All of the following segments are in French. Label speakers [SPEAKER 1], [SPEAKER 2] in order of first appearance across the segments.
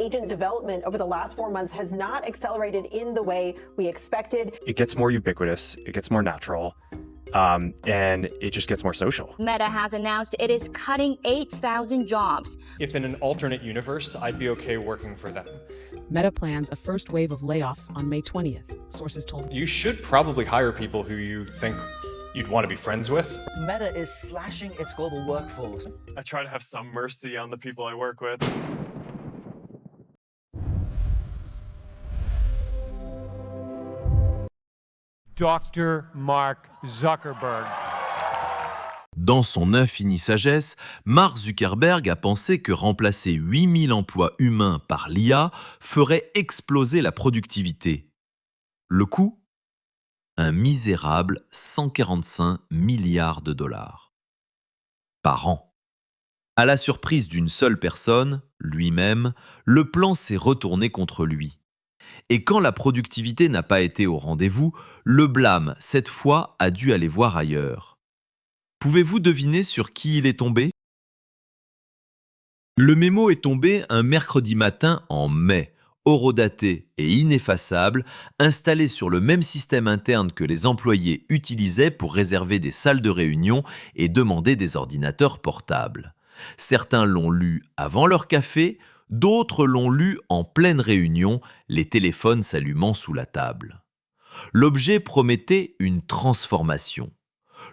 [SPEAKER 1] agent development over the last 4 months has not accelerated in the way we expected.
[SPEAKER 2] It gets more ubiquitous, it gets more natural, and it just gets more social.
[SPEAKER 3] Meta has announced it is cutting 8,000 jobs.
[SPEAKER 4] If in an alternate universe, I'd be okay working for them.
[SPEAKER 5] Meta plans a first wave of layoffs on May 20th, sources told.
[SPEAKER 4] You should probably hire people who you think you'd want to be friends with.
[SPEAKER 6] Meta is slashing its global workforce.
[SPEAKER 7] I try to have some mercy on the people I work with.
[SPEAKER 8] Dr. Mark Zuckerberg.
[SPEAKER 9] Dans son infinie sagesse, Mark Zuckerberg a pensé que remplacer 8000 emplois humains par l'IA ferait exploser la productivité. Le coût ? Un misérable 145 milliards de dollars. Par an. À la surprise d'une seule personne, lui-même, le plan s'est retourné contre lui. Et quand la productivité n'a pas été au rendez-vous, le blâme, cette fois, a dû aller voir ailleurs. Pouvez-vous deviner sur qui il est tombé ? Le mémo est tombé un mercredi matin en mai, horodaté et ineffaçable, installé sur le même système interne que les employés utilisaient pour réserver des salles de réunion et demander des ordinateurs portables. Certains l'ont lu avant leur café, d'autres l'ont lu en pleine réunion, les téléphones s'allumant sous la table. L'objet promettait une transformation.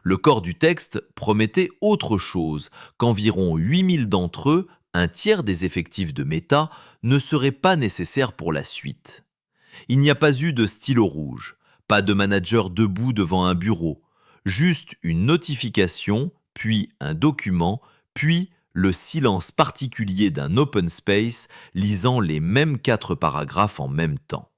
[SPEAKER 9] Le corps du texte promettait autre chose, qu'environ 8000 d'entre eux, un tiers des effectifs de Meta, ne seraient pas nécessaires pour la suite. Il n'y a pas eu de stylo rouge, pas de manager debout devant un bureau, juste une notification, puis un document, puis le silence particulier d'un open space lisant les mêmes 4 paragraphes en même temps.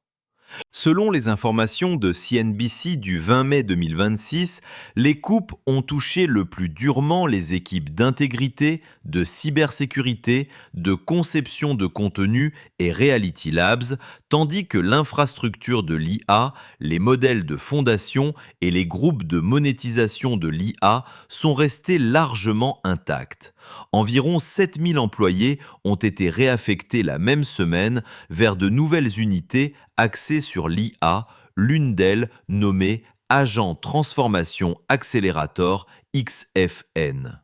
[SPEAKER 9] Selon les informations de CNBC du 20 mai 2026, les coupes ont touché le plus durement les équipes d'intégrité, de cybersécurité, de conception de contenu et Reality Labs, tandis que l'infrastructure de l'IA, les modèles de fondation et les groupes de monétisation de l'IA sont restés largement intacts. Environ 7000 employés ont été réaffectés la même semaine vers de nouvelles unités axées sur l'IA, l'une d'elles nommée Agent Transformation Accelerator XFN.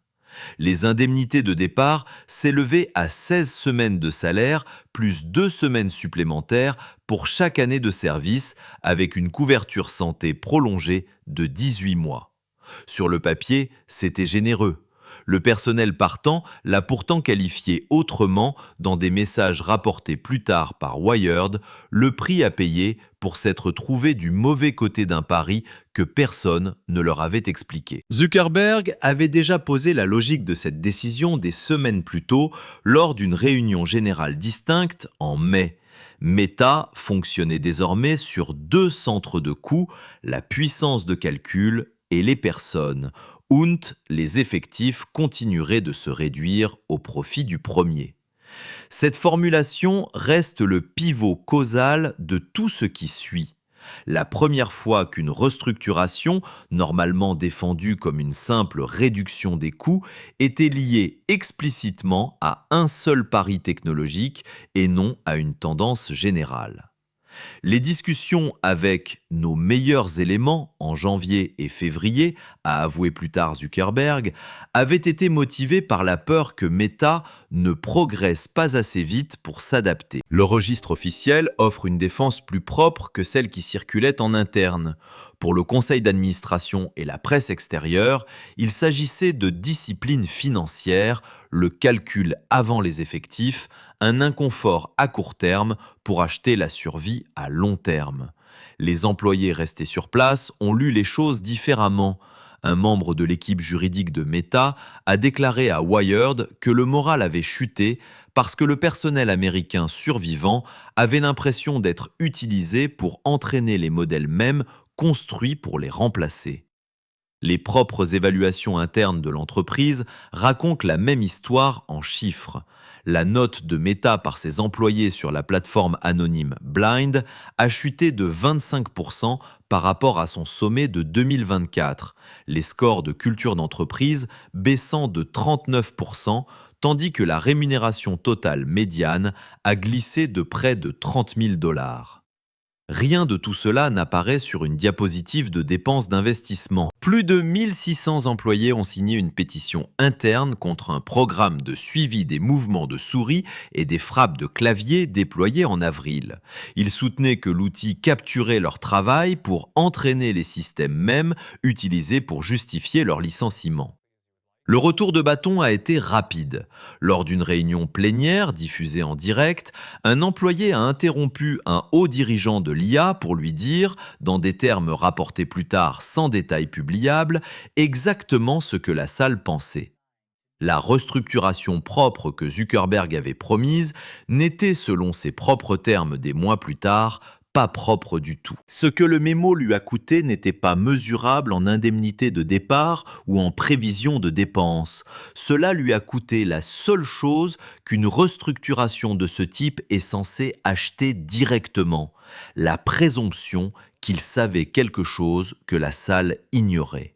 [SPEAKER 9] Les indemnités de départ s'élevaient à 16 semaines de salaire plus 2 semaines supplémentaires pour chaque année de service avec une couverture santé prolongée de 18 mois. Sur le papier, c'était généreux. Le personnel partant l'a pourtant qualifié autrement dans des messages rapportés plus tard par Wired, le prix à payer pour s'être trouvé du mauvais côté d'un pari que personne ne leur avait expliqué. Zuckerberg avait déjà posé la logique de cette décision des semaines plus tôt lors d'une réunion générale distincte en mai. Meta fonctionnait désormais sur 2 centres de coûts, la puissance de calcul et les personnes. Les effectifs continueraient de se réduire au profit du premier. Cette formulation reste le pivot causal de tout ce qui suit. La première fois qu'une restructuration, normalement défendue comme une simple réduction des coûts, était liée explicitement à un seul pari technologique et non à une tendance générale. Les discussions avec nos meilleurs éléments en janvier et février, a avoué plus tard Zuckerberg, avaient été motivées par la peur que Meta ne progresse pas assez vite pour s'adapter. Le registre officiel offre une défense plus propre que celle qui circulait en interne. Pour le conseil d'administration et la presse extérieure, il s'agissait de discipline financière, le calcul avant les effectifs, un inconfort à court terme pour acheter la survie à long terme. Les employés restés sur place ont lu les choses différemment. Un membre de l'équipe juridique de Meta a déclaré à Wired que le moral avait chuté parce que le personnel américain survivant avait l'impression d'être utilisé pour entraîner les modèles mêmes construits pour les remplacer. Les propres évaluations internes de l'entreprise racontent la même histoire en chiffres. La note de Meta par ses employés sur la plateforme anonyme Blind a chuté de 25% par rapport à son sommet de 2024, les scores de culture d'entreprise baissant de 39%, tandis que la rémunération totale médiane a glissé de près de 30 000 $. Rien de tout cela n'apparaît sur une diapositive de dépenses d'investissement. Plus de 1600 employés ont signé une pétition interne contre un programme de suivi des mouvements de souris et des frappes de clavier déployé en avril. Ils soutenaient que l'outil capturait leur travail pour entraîner les systèmes mêmes utilisés pour justifier leur licenciement. Le retour de bâton a été rapide. Lors d'une réunion plénière diffusée en direct, un employé a interrompu un haut dirigeant de l'IA pour lui dire, dans des termes rapportés plus tard sans détails publiables, exactement ce que la salle pensait. La restructuration propre que Zuckerberg avait promise n'était, selon ses propres termes des mois plus tard, pas propre du tout. Ce que le mémo lui a coûté n'était pas mesurable en indemnité de départ ou en prévision de dépenses. Cela lui a coûté la seule chose qu'une restructuration de ce type est censée acheter directement, la présomption qu'il savait quelque chose que la salle ignorait.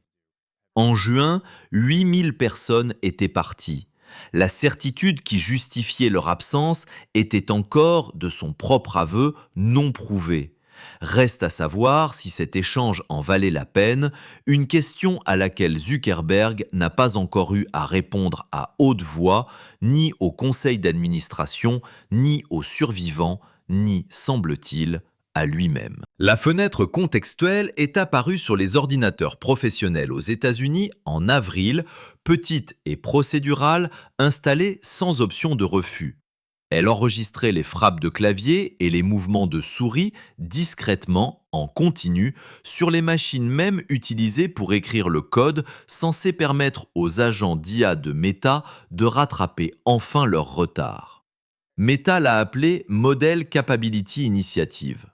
[SPEAKER 9] En juin, 8000 personnes étaient parties. La certitude qui justifiait leur absence était encore, de son propre aveu, non prouvée. Reste à savoir si cet échange en valait la peine, une question à laquelle Zuckerberg n'a pas encore eu à répondre à haute voix, ni au conseil d'administration, ni aux survivants, ni, semble-t-il, à lui-même. La fenêtre contextuelle est apparue sur les ordinateurs professionnels aux États-Unis en avril, petite et procédurale, installée sans option de refus. Elle enregistrait les frappes de clavier et les mouvements de souris discrètement, en continu, sur les machines même utilisées pour écrire le code censé permettre aux agents d'IA de Meta de rattraper enfin leur retard. Meta l'a appelé Model Capability Initiative.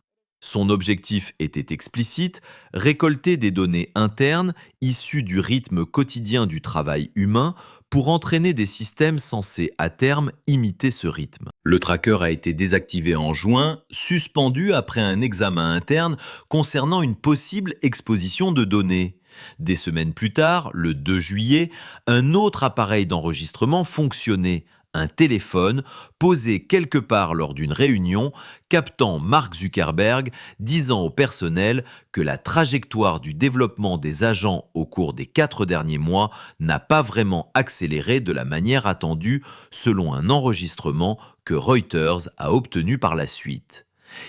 [SPEAKER 9] Son objectif était explicite, récolter des données internes issues du rythme quotidien du travail humain pour entraîner des systèmes censés à terme imiter ce rythme. Le tracker a été désactivé en juin, suspendu après un examen interne concernant une possible exposition de données. Des semaines plus tard, le 2 juillet, un autre appareil d'enregistrement fonctionnait, un téléphone posé quelque part lors d'une réunion, captant Mark Zuckerberg disant au personnel que la trajectoire du développement des agents au cours des 4 derniers mois n'a pas vraiment accéléré de la manière attendue selon un enregistrement que Reuters a obtenu par la suite.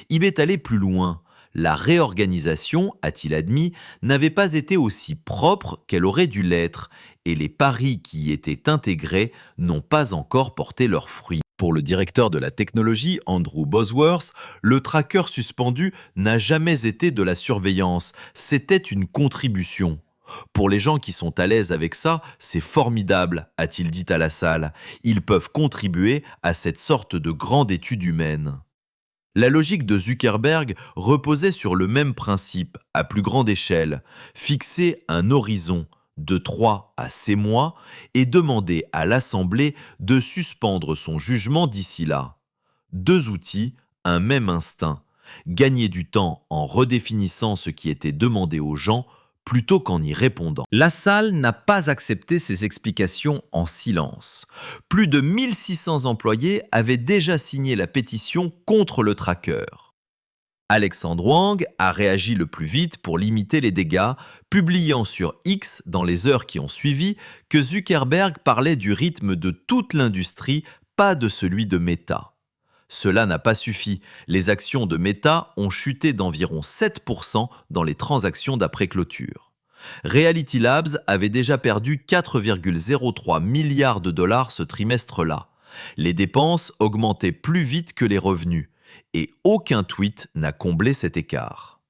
[SPEAKER 9] Il est allé plus loin. La réorganisation, a-t-il admis, n'avait pas été aussi propre qu'elle aurait dû l'être, et les paris qui y étaient intégrés n'ont pas encore porté leurs fruits. Pour le directeur de la technologie, Andrew Bosworth, le tracker suspendu n'a jamais été de la surveillance, c'était une contribution. Pour les gens qui sont à l'aise avec ça, c'est formidable, a-t-il dit à la salle. Ils peuvent contribuer à cette sorte de grande étude humaine. La logique de Zuckerberg reposait sur le même principe, à plus grande échelle, fixer un horizon de 3 à 6 mois et demander à l'Assemblée de suspendre son jugement d'ici là. 2 outils, un même instinct, gagner du temps en redéfinissant ce qui était demandé aux gens plutôt qu'en y répondant. La salle n'a pas accepté ces explications en silence. Plus de 1600 employés avaient déjà signé la pétition contre le tracker. Alexandre Wang a réagi le plus vite pour limiter les dégâts, publiant sur X dans les heures qui ont suivi que Zuckerberg parlait du rythme de toute l'industrie, pas de celui de Meta. Cela n'a pas suffi. Les actions de Meta ont chuté d'environ 7% dans les transactions d'après clôture. Reality Labs avait déjà perdu 4,03 milliards de dollars ce trimestre-là. Les dépenses augmentaient plus vite que les revenus. Et aucun tweet n'a comblé cet écart.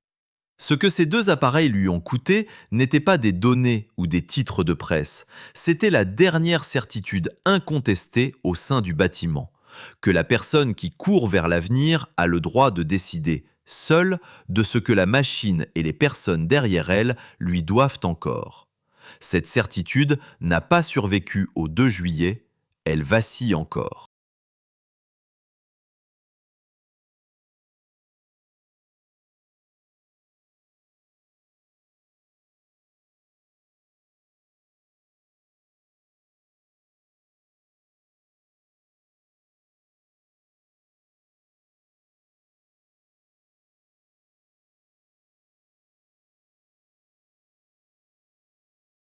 [SPEAKER 9] Ce que ces 2 appareils lui ont coûté n'étaient pas des données ou des titres de presse, c'était la dernière certitude incontestée au sein du bâtiment, que la personne qui court vers l'avenir a le droit de décider, seule, de ce que la machine et les personnes derrière elle lui doivent encore. Cette certitude n'a pas survécu au 2 juillet, elle vacille encore.